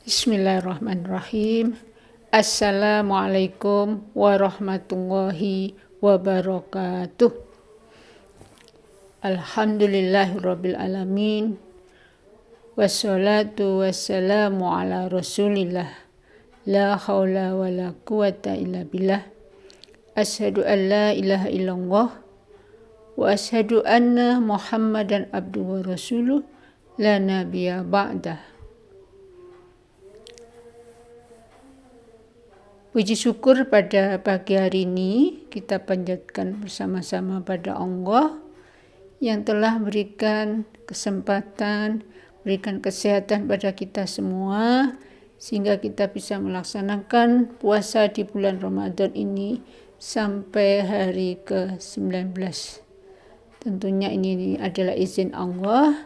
Bismillahirrahmanirrahim. Assalamualaikum warahmatullahi wabarakatuh. Alhamdulillahirabbil alamin. Wassalatu wassalamu ala Rasulillah. La haula wala quwata illa billah. Asyhadu an la ilaha illallah wa asyhadu anna Muhammadan abduhu wa rasuluh la nabiyya ba'dah. Puji syukur pada pagi hari ini kita panjatkan bersama-sama pada Allah yang telah berikan kesempatan, berikan kesehatan pada kita semua sehingga kita bisa melaksanakan puasa di bulan Ramadan ini sampai hari ke-19. Tentunya ini adalah izin Allah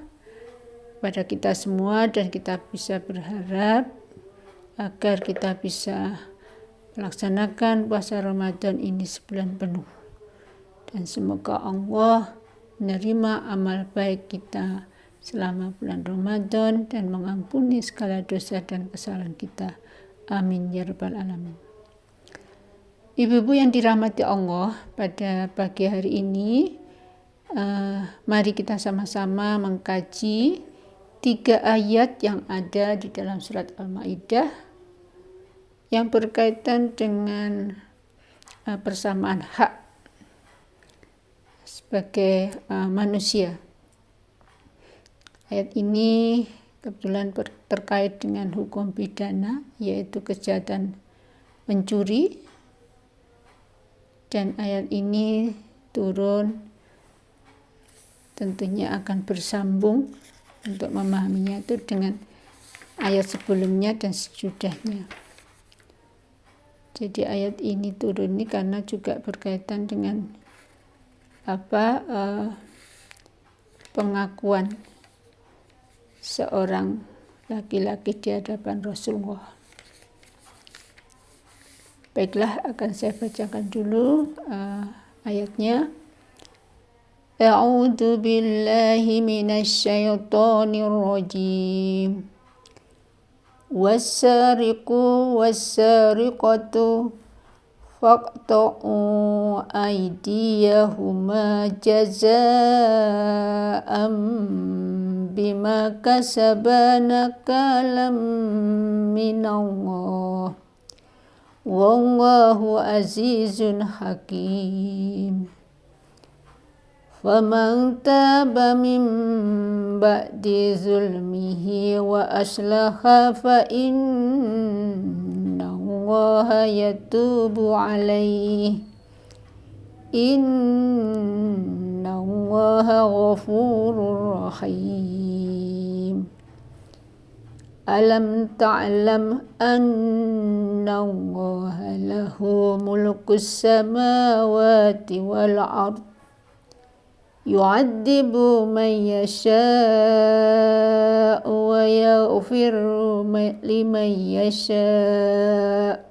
pada kita semua dan kita bisa berharap agar kita bisa melaksanakan puasa Ramadan ini sebulan penuh. Dan semoga Allah menerima amal baik kita selama bulan Ramadan dan mengampuni segala dosa dan kesalahan kita. Amin ya rabbal alamin. Ibu-ibu yang dirahmati Allah, pada pagi hari ini mari kita sama-sama mengkaji 3 ayat yang ada di dalam surat Al-Maidah yang berkaitan dengan persamaan hak sebagai manusia. Ayat ini kebetulan terkait dengan hukum pidana, yaitu kejahatan mencuri, dan ayat ini turun tentunya akan bersambung untuk memahaminya itu dengan ayat sebelumnya dan sesudahnya. Jadi ayat ini turun ini karena juga berkaitan dengan pengakuan seorang laki-laki di hadapan Rasulullah. Baiklah, akan saya bacakan dulu ayatnya. A'udzu billahi minasy syaithanir rajim. Wassariqu wassariqatu faqta'u aydiyahuma jazaa'an bima kasaba nakalam minallah wallahu azizun hakim. Faman taba min ba'di zulmihi wa aslaha fa innallaha yatubu alaihi innallaha ghafurur rahim. Alam ta'lam annallaha lahu mulkus samawati wal ardh yu'adzibu man yasha'u wa yaghfiru liman yasha'u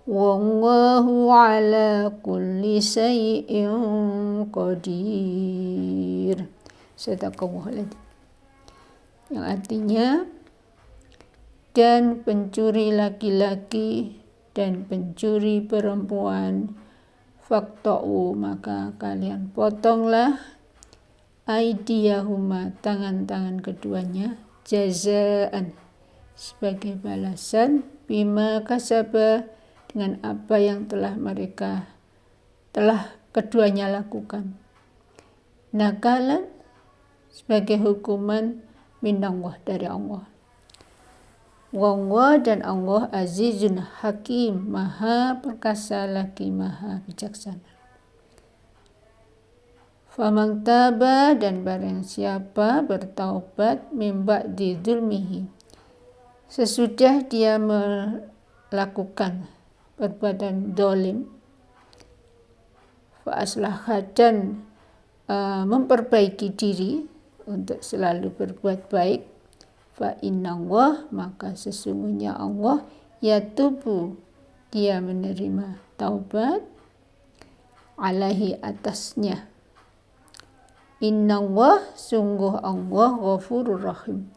wallahu ala kulli syai'in qadir. Sadaqallahul adzim. Yang artinya, dan pencuri laki-laki dan pencuri perempuan, faqta'u, maka kalian potonglah, aydiyahuma, tangan-tangan keduanya, jazaan, sebagai balasan, bima kasaba, dengan apa yang telah keduanya lakukan, nakalan, sebagai hukuman minallah, dari Allah. Wallah, dan Allah azizun hakim, maha perkasa lagi maha bijaksana. Faman taba, dan barang siapa bertaubat, min ba'di dzulmihi, sesudah dia melakukan perbuatan zalim, fa aslaha, dan memperbaiki diri untuk selalu berbuat baik, fa innallah, maka sesungguhnya Allah yatubu, dia menerima taubat, alaihi, atasnya, innallah, sungguh Allah ghafurur rahim,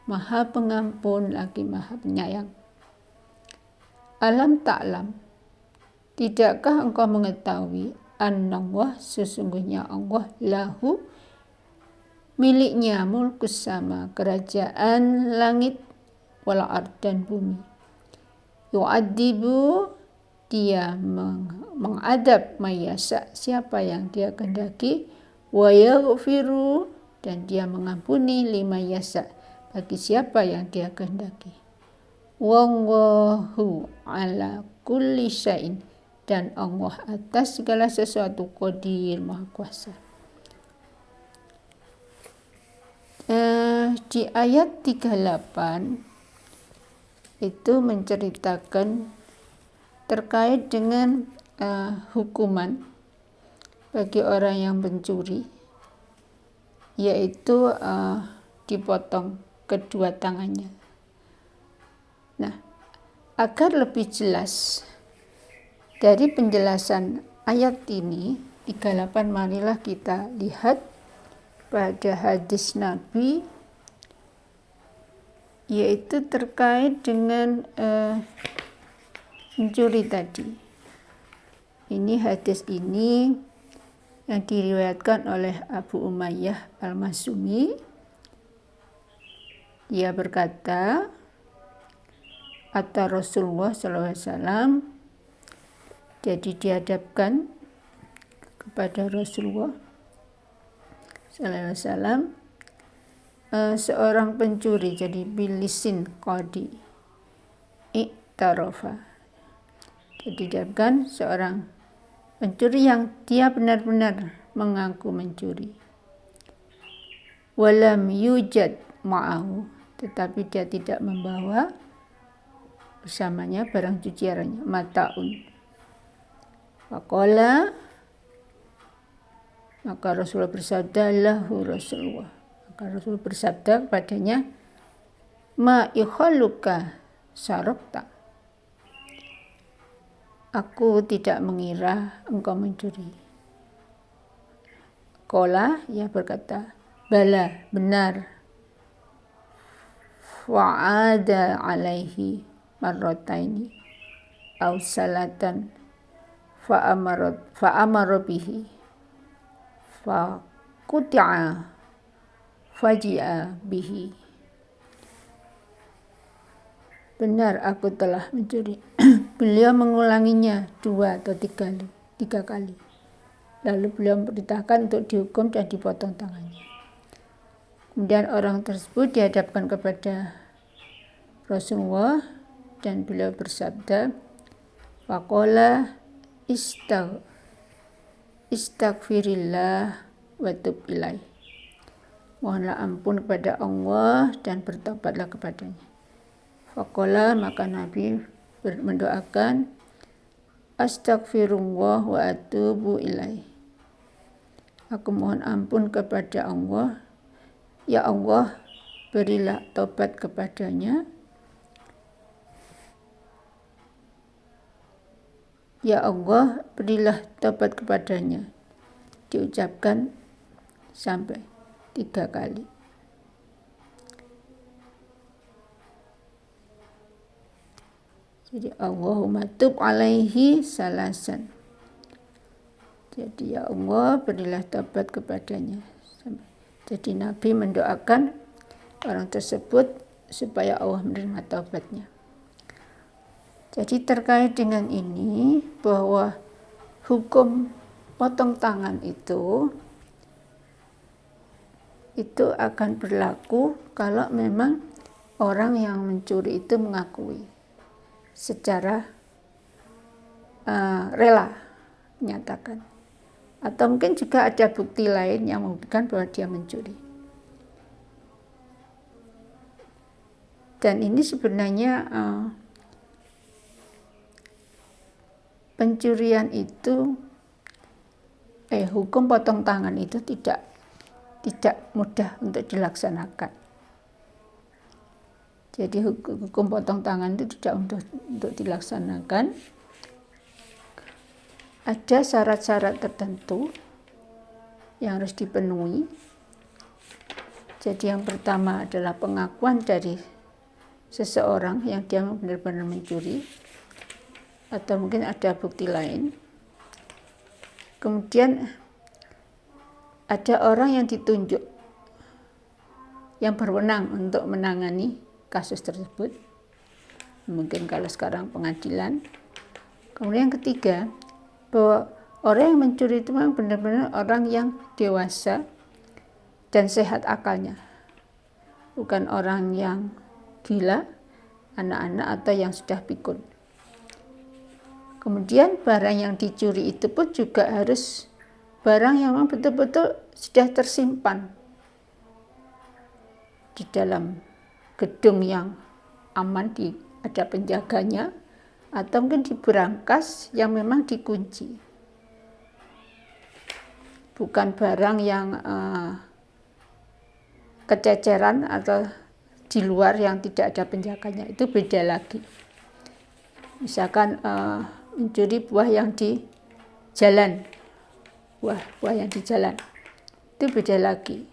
Maha Pengampun lagi Maha Penyayang. Alam ta'lam, tidakkah engkau mengetahui annallah, sesungguhnya Allah, lahu, miliknya, mulkus sama, kerajaan langit, wal ard, dan bumi. Yu'adzibu, dia mengadab mayasa, siapa yang dia kehendaki, wa yaghfiru, dan dia mengampuni lima yasa, bagi siapa yang dia kehendaki. Wallahu ala kulli syai'in, dan Allah atas segala sesuatu qadir, maha kuasa. Di ayat 38 itu menceritakan terkait dengan hukuman bagi orang yang mencuri, yaitu dipotong kedua tangannya. Nah, agar lebih jelas dari penjelasan ayat ini 38, marilah kita lihat pada hadis Nabi, yaitu terkait dengan mencuri tadi. Ini hadis ini yang diriwayatkan oleh Abu Umayyah Al-Makhzumi. Dia berkata, Atta Rasulullah SAW, jadi dihadapkan kepada Rasulullah SAW seorang pencuri, jadi bilisin qadi i'tarofa, jadi dihadapkan seorang pencuri yang dia benar-benar mengaku mencuri. Walam yujad ma'ahu, tetapi dia tidak membawa bersamanya barang cuciannya, mataun. Faqala, maka Rasulullah bersabda, lahu Rasulullah, maka Rasul bersabda kepadanya, ma ikhaluka sarokta, aku tidak mengira engkau mencuri. Qala, ia berkata, bala, benar. Wa'ada alaihi marrataini aw salatan fa'amara bihi faquti'a faji'a bihi. Benar, aku telah mencuri. Beliau mengulanginya 2 atau 3 kali. Lalu beliau memerintahkan untuk dihukum dan dipotong tangannya. Kemudian orang tersebut dihadapkan kepada Rasulullah dan beliau bersabda, faqala istaghfirillah wa tub ilaih, mohonlah ampun kepada Allah dan bertobatlah kepadanya. Faqala, maka Nabi mendoakan, astaghfirullah wa atubu ilaih, aku mohon ampun kepada Allah, ya Allah, berilah tobat kepadanya, ya Allah, berilah tobat kepadanya, diucapkan sampai 3 kali. Jadi Allahumma tub alaihi salasan, jadi ya Allah, berilah tobat kepadanya. Jadi Nabi mendoakan orang tersebut supaya Allah menerima taubatnya. Jadi terkait dengan ini, bahwa hukum potong tangan itu akan berlaku kalau memang orang yang mencuri itu mengakui secara rela menyatakan, atau mungkin juga ada bukti lain yang membuktikan bahwa dia mencuri. Dan ini sebenarnya pencurian itu hukum potong tangan itu tidak mudah untuk dilaksanakan. Jadi hukum potong tangan itu tidak untuk dilaksanakan. Ada syarat-syarat tertentu yang harus dipenuhi. Jadi yang pertama adalah pengakuan dari seseorang yang dia benar-benar mencuri, atau mungkin ada bukti lain. Kemudian ada orang yang ditunjuk yang berwenang untuk menangani kasus tersebut. Mungkin kalau sekarang pengadilan. Kemudian yang ketiga, bahwa orang yang mencuri itu memang benar-benar orang yang dewasa dan sehat akalnya. Bukan orang yang gila, anak-anak atau yang sudah pikun. Kemudian barang yang dicuri itu pun juga harus barang yang memang betul-betul sudah tersimpan di dalam gedung yang aman, ada penjaganya, atau mungkin di berangkas yang memang dikunci. Bukan barang yang kececeran atau di luar yang tidak ada penjaganya, itu beda lagi. Misalkan mencuri buah yang di jalan, buah yang di jalan, itu beda lagi.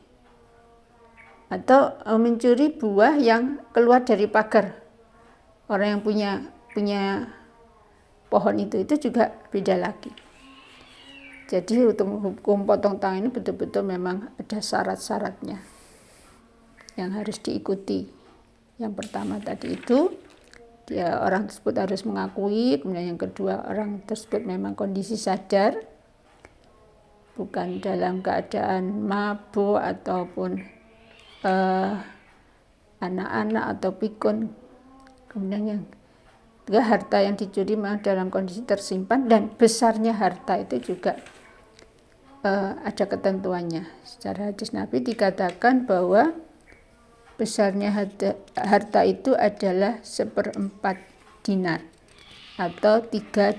Atau mencuri buah yang keluar dari pagar, orang yang punya pohon itu juga beda lagi. Jadi hukum potong tangan ini betul-betul memang ada syarat-syaratnya yang harus diikuti. Yang pertama tadi itu orang tersebut harus mengakui, kemudian yang kedua orang tersebut memang kondisi sadar, bukan dalam keadaan mabuk ataupun anak-anak atau pikun. Kemudian yang ketiga, harta yang dicuri memang dalam kondisi tersimpan, dan besarnya harta itu juga ada ketentuannya. Secara hadis Nabi dikatakan bahwa besarnya harta itu adalah 1/4 dinar atau 3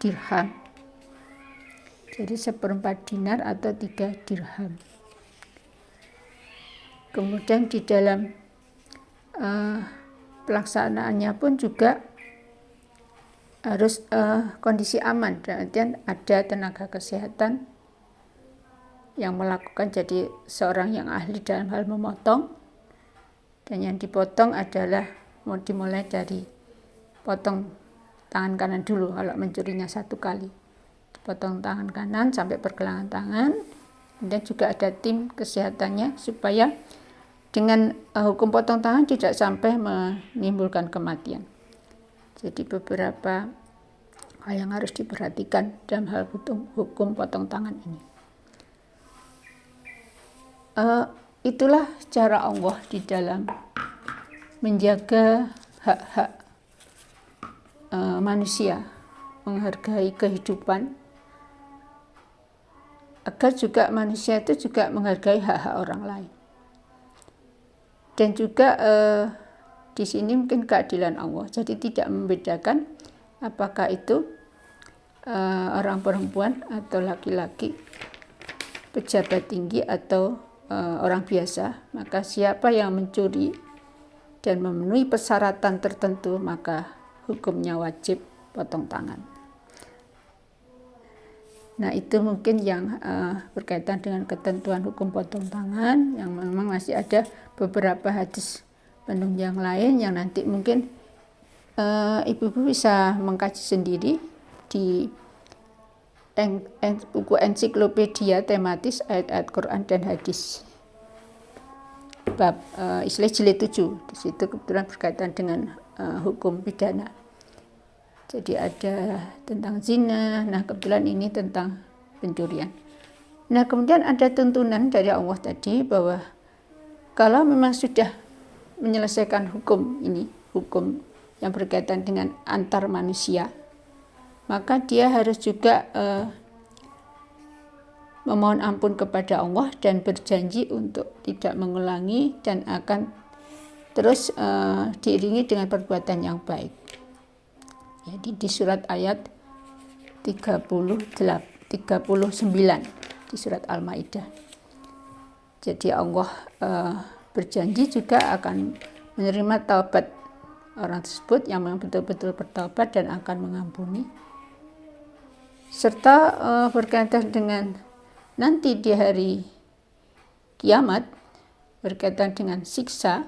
dirham. Jadi 1/4 dinar atau 3 dirham. Kemudian di dalam pelaksanaannya pun juga harus kondisi aman, dan ada tenaga kesehatan yang melakukan, jadi seorang yang ahli dalam hal memotong, dan yang dipotong adalah mau dimulai dari potong tangan kanan dulu kalau mencurinya 1 kali, potong tangan kanan sampai pergelangan tangan. Dan juga ada tim kesehatannya supaya dengan hukum potong tangan tidak sampai menimbulkan kematian. Jadi beberapa hal yang harus diperhatikan dalam hal hukum potong tangan ini. Itulah cara Allah di dalam menjaga hak-hak manusia, menghargai kehidupan, agar juga manusia itu juga menghargai hak-hak orang lain. Dan juga di sini mungkin keadilan Allah, jadi tidak membedakan apakah itu orang perempuan atau laki-laki, pejabat tinggi atau orang biasa. Maka siapa yang mencuri dan memenuhi persyaratan tertentu, maka hukumnya wajib potong tangan. Nah, itu mungkin yang berkaitan dengan ketentuan hukum potong tangan, yang memang masih ada beberapa hadis penunjang lain yang nanti mungkin ibu-ibu bisa mengkaji sendiri di buku ensiklopedia tematis ayat-ayat Quran dan hadis. Bab istilah jilid 7, di situ kebetulan berkaitan dengan hukum pidana. Jadi ada tentang zina, nah kebetulan ini tentang pencurian. Nah, kemudian ada tuntunan dari Allah tadi bahwa kalau memang sudah menyelesaikan hukum ini, hukum yang berkaitan dengan antar manusia, maka dia harus juga memohon ampun kepada Allah dan berjanji untuk tidak mengulangi dan akan terus diiringi dengan perbuatan yang baik. Jadi di surat ayat 39 di surat Al-Maidah. Jadi Allah berjanji juga akan menerima taubat orang tersebut yang memang betul-betul bertaubat dan akan mengampuni. Serta berkaitan dengan nanti di hari kiamat, berkaitan dengan siksa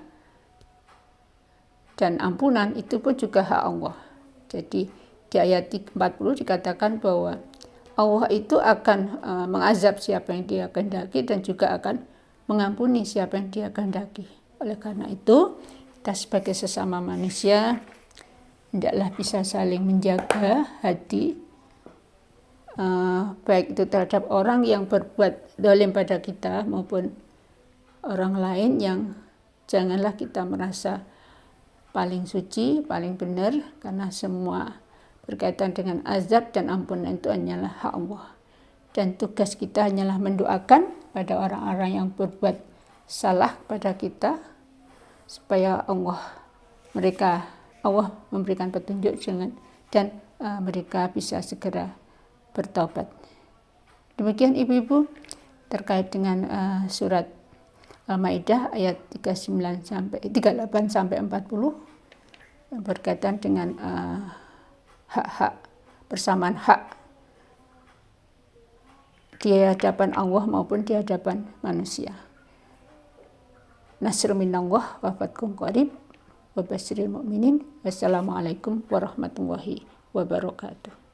dan ampunan, itu pun juga hak Allah. Jadi di ayat 40 dikatakan bahwa Allah itu akan mengazab siapa yang dia kehendaki dan juga akan mengampuni siapa yang dia kehendaki. Oleh karena itu, kita sebagai sesama manusia hendaklah bisa saling menjaga hati, baik itu terhadap orang yang berbuat zalim pada kita maupun orang lain, yang janganlah kita merasa paling suci, paling benar, karena semua berkaitan dengan azab dan ampunan itu hanyalah hak Allah. Dan tugas kita hanyalah mendoakan pada orang-orang yang berbuat salah pada kita, supaya Allah memberikan petunjuk dan mereka bisa segera bertobat. Demikian ibu-ibu terkait dengan surat Al-Maidah ayat 38 sampai 40 yang berkaitan dengan hak-hak, persamaan hak di hadapan Allah maupun di hadapan manusia. Nasrun minallah wa fathun qarib wa basyiril mu'minin. Wassalamualaikum warahmatullahi wabarakatuh.